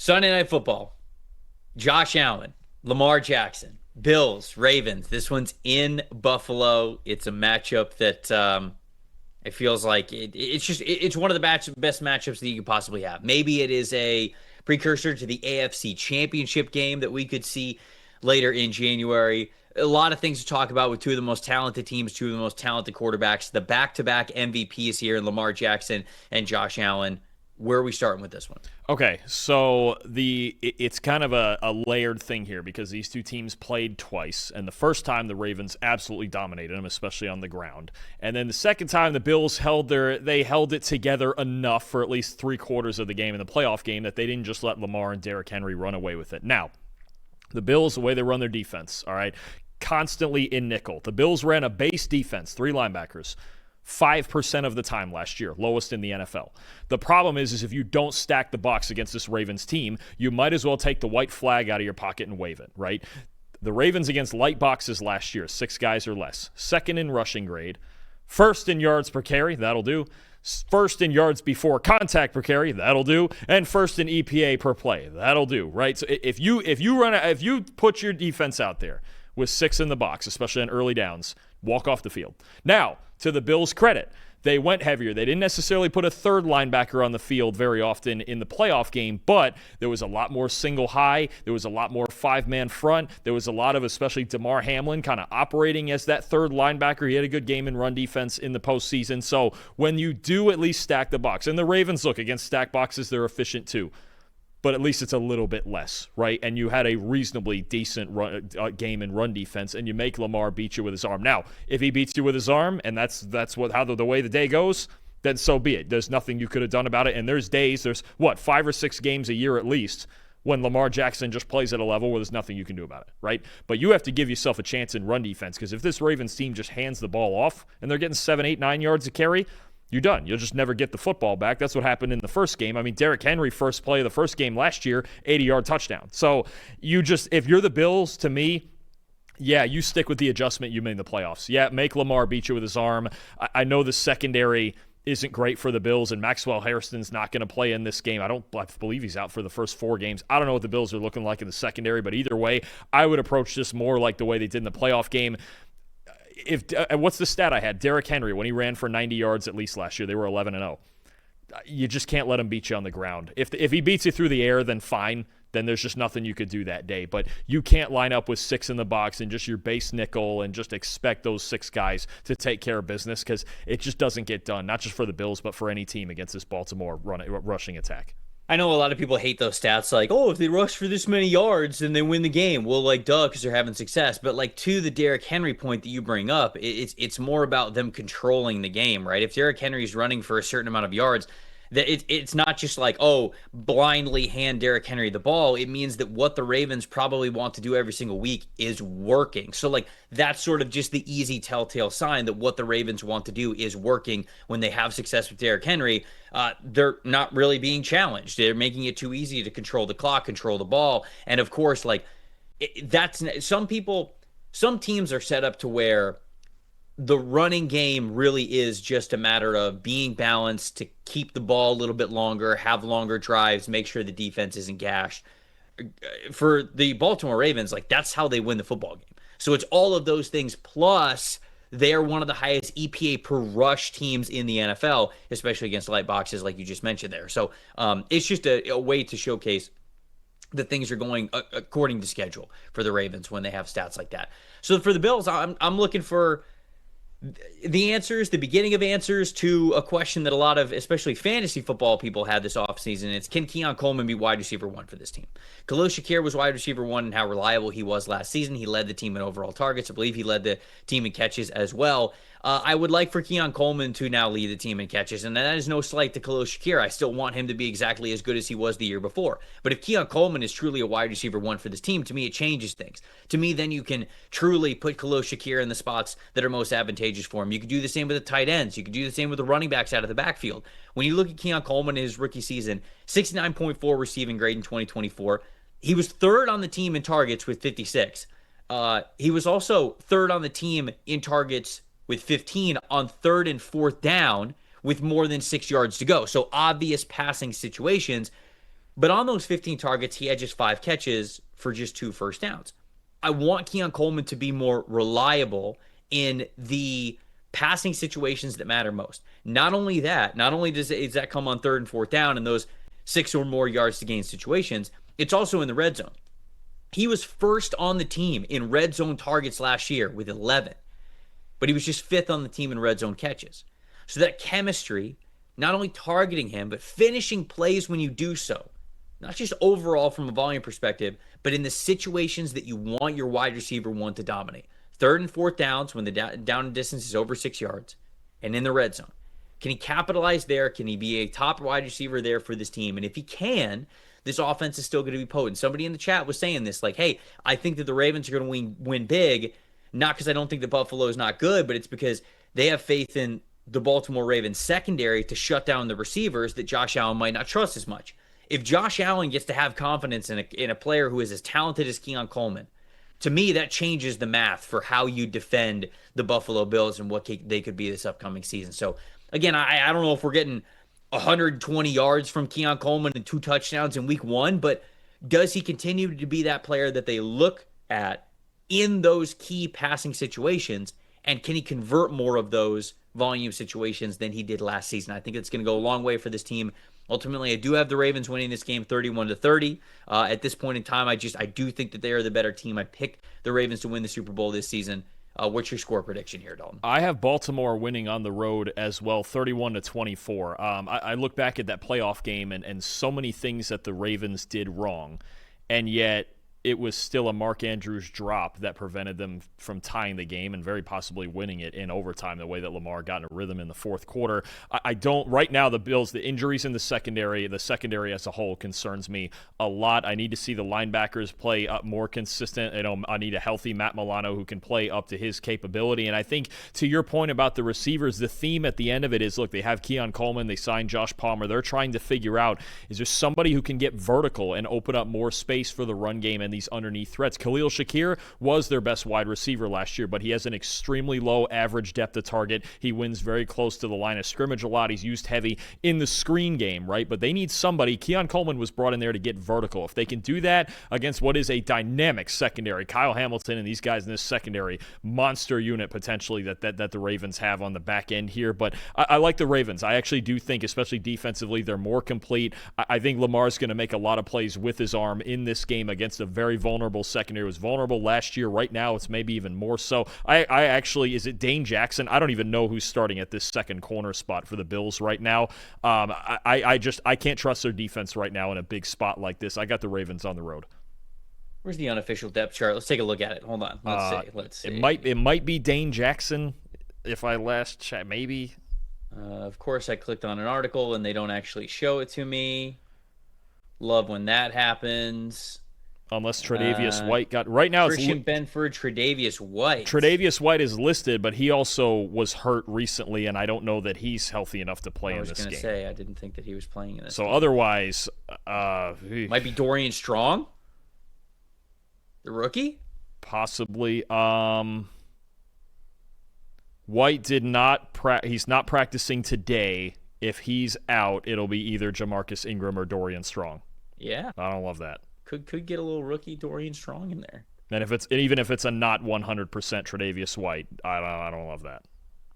Sunday Night Football. Josh Allen, Lamar Jackson, Bills, Ravens. This one's in Buffalo. It's a matchup that it feels like it's one of the best matchups that you could possibly have. Maybe it is a precursor to the AFC Championship game that we could see later in January. A lot of things to talk about with two of the most talented teams, two of the most talented quarterbacks, the back-to-back MVPs here in Lamar Jackson and Josh Allen. Where are we starting with this one? Okay, so it's kind of a layered thing here because these two teams played twice, and the first time the Ravens absolutely dominated them, especially on the ground, and then the second time the Bills held it together enough for at least 3/4 of the game in the playoff game that they didn't just let Lamar and Derrick Henry run away with it. Now, the Bills, the way they run their defense, all right, constantly in nickel. The Bills ran a base defense, 3 linebackers. 5% of the time last year, lowest in the NFL. The problem is if you don't stack the box against this Ravens team, you might as well take the white flag out of your pocket and wave it, right? The Ravens against light boxes last year, 6 guys or less. Second in rushing grade. First in yards per carry, that'll do. First in yards before contact per carry, that'll do. And first in EPA per play, that'll do, right? So if you put your defense out there with 6 in the box, especially on early downs, walk off the field. Now, to the Bills' credit, they went heavier. They didn't necessarily put a third linebacker on the field very often in the playoff game, but there was a lot more single high. There was a lot more 5-man front. There was a lot of, especially DeMar Hamlin, kind of operating as that third linebacker. He had a good game in run defense in the postseason. So when you do at least stack the box, and the Ravens, look, against stack boxes, they're efficient too. But at least it's a little bit less, right? And you had a reasonably decent game in run defense, and you make Lamar beat you with his arm. Now, if he beats you with his arm, and that's how the way the day goes, then so be it. There's nothing you could have done about it. And there's 5 or 6 games a year at least when Lamar Jackson just plays at a level where there's nothing you can do about it, right? But you have to give yourself a chance in run defense, because if this Ravens team just hands the ball off and they're getting 7, 8, 9 yards a carry, you're done. You'll just never get the football back. That's what happened in the first game. I mean, Derrick Henry, first play of the first game last year, 80-yard touchdown. So if you're the Bills, to me, yeah, you stick with the adjustment you made in the playoffs. Yeah, make Lamar beat you with his arm. I know the secondary isn't great for the Bills, and Maxwell Harrison's not going to play in this game. I believe he's out for the first 4 games. I don't know what the Bills are looking like in the secondary, but either way, I would approach this more like the way they did in the playoff game. What's the stat I had? Derrick Henry, when he ran for 90 yards at least last year, they were 11-0. You just can't let him beat you on the ground. If he beats you through the air, then fine. Then there's just nothing you could do that day. But you can't line up with 6 in the box and just your base nickel and just expect those 6 guys to take care of business, because it just doesn't get done, not just for the Bills, but for any team against this Baltimore rushing attack. I know a lot of people hate those stats, like, oh, if they rush for this many yards, then they win the game. Well, like, duh, because they're having success. But, like, to the Derrick Henry point that you bring up, it's more about them controlling the game, right? If Derrick Henry's running for a certain amount of yards, that it's not just like, oh, blindly hand Derrick Henry the ball. It means that what the Ravens probably want to do every single week is working. So, like, that's sort of just the easy telltale sign that what the Ravens want to do is working when they have success with Derrick Henry. They're not really being challenged. They're making it too easy to control the clock, control the ball. And, of course, like, some teams are set up to where the running game really is just a matter of being balanced to keep the ball a little bit longer, have longer drives, make sure the defense isn't gashed. For the Baltimore Ravens, like, that's how they win the football game. So it's all of those things, plus they're one of the highest EPA per rush teams in the NFL, especially against light boxes like you just mentioned there. So it's just a way to showcase that things are going according to schedule for the Ravens when they have stats like that. So for the Bills, I'm looking for the answers, the beginning of answers to a question that a lot of, especially fantasy football people, had this offseason. It's, can Keon Coleman be wide receiver 1 for this team? Khalil Shakir was wide receiver 1, and how reliable he was last season. He led the team in overall targets. I believe he led the team in catches as well. I would like for Keon Coleman to now lead the team in catches, and that is no slight to Khalil Shakir. I still want him to be exactly as good as he was the year before. But if Keon Coleman is truly a wide receiver 1 for this team, to me, it changes things. To me, then you can truly put Khalil Shakir in the spots that are most advantageous for him. You could do the same with the tight ends. You could do the same with the running backs out of the backfield. When you look at Keon Coleman in his rookie season, 69.4 receiving grade in 2024. He was 3rd on the team in targets with 56. He was also 3rd on the team in targets with 15 on 3rd and 4th down with more than 6 yards to go. So obvious passing situations. But on those 15 targets, he had just 5 catches for just 2 first downs. I want Keon Coleman to be more reliable in the passing situations that matter most. Not only that, not only does that come on 3rd and 4th down and those 6 or more yards to gain situations, it's also in the red zone. He was first on the team in red zone targets last year with 11, but he was just 5th on the team in red zone catches. So that chemistry, not only targeting him, but finishing plays when you do so, not just overall from a volume perspective, but in the situations that you want your wide receiver one to dominate. 3rd and 4th downs when the down and distance is over 6 yards, and in the red zone. Can he capitalize there? Can he be a top wide receiver there for this team? And if he can, this offense is still going to be potent. Somebody in the chat was saying this, like, hey, I think that the Ravens are going to win big, not because I don't think the Buffalo is not good, but it's because they have faith in the Baltimore Ravens secondary to shut down the receivers that Josh Allen might not trust as much. If Josh Allen gets to have confidence in a player who is as talented as Keon Coleman, to me, that changes the math for how you defend the Buffalo Bills and what they could be this upcoming season. So, again, I don't know if we're getting 120 yards from Keon Coleman and 2 touchdowns in week 1, but does he continue to be that player that they look at in those key passing situations? And can he convert more of those volume situations than he did last season? I think it's going to go a long way for this team. Ultimately, I do have the Ravens winning this game 31-30. At this point in time, I do think that they are the better team. I picked the Ravens to win the Super Bowl this season. What's your score prediction here, Dalton? I have Baltimore winning on the road as well, 31-24. I look back at that playoff game and so many things that the Ravens did wrong, and yet it was still a Mark Andrews drop that prevented them from tying the game and very possibly winning it in overtime, the way that Lamar got in a rhythm in the 4th quarter. I don't, right now, the Bills, the injuries in the secondary as a whole concerns me a lot. I need to see the linebackers play up more consistent. I need a healthy Matt Milano who can play up to his capability. And I think, to your point about the receivers, the theme at the end of it is, look, they have Keon Coleman, they signed Josh Palmer. They're trying to figure out, is there somebody who can get vertical and open up more space for the run game and these underneath threats? Khalil Shakir was their best wide receiver last year, but he has an extremely low average depth of target. He wins very close to the line of scrimmage a lot. He's used heavy in the screen game, right? But they need somebody. Keon Coleman was brought in there to get vertical. If they can do that against what is a dynamic secondary, Kyle Hamilton and these guys in this secondary, monster unit potentially that the Ravens have on the back end here. But I like the Ravens. I actually do think, especially defensively, they're more complete. I think Lamar's going to make a lot of plays with his arm in this game against a very vulnerable secondary. It was vulnerable last year. Right now, it's maybe even more so. I actually, is it Dane Jackson? I don't even know who's starting at this second corner spot for the Bills right now. I can't trust their defense right now in a big spot like this. I got the Ravens on the road. Where's the unofficial depth chart? Let's take a look at it. Hold on. Let's see. It might be Dane Jackson if I last checked. Maybe. Of course, I clicked on an article and they don't actually show it to me. Love when that happens. Unless Tre'Davious White got right now. Christian Benford, Tre'Davious White. Tre'Davious White is listed, but he also was hurt recently, and I don't know that he's healthy enough to play in this game. I was going to say I didn't think that he was playing in this. So game. Otherwise, might be Dorian Strong, the rookie, possibly. White did not. He's not practicing today. If he's out, it'll be either Jamarcus Ingram or Dorian Strong. Yeah, I don't love that. Could get a little rookie Dorian Strong in there. And even if it's a not 100% Tre'Davious White, I don't love that.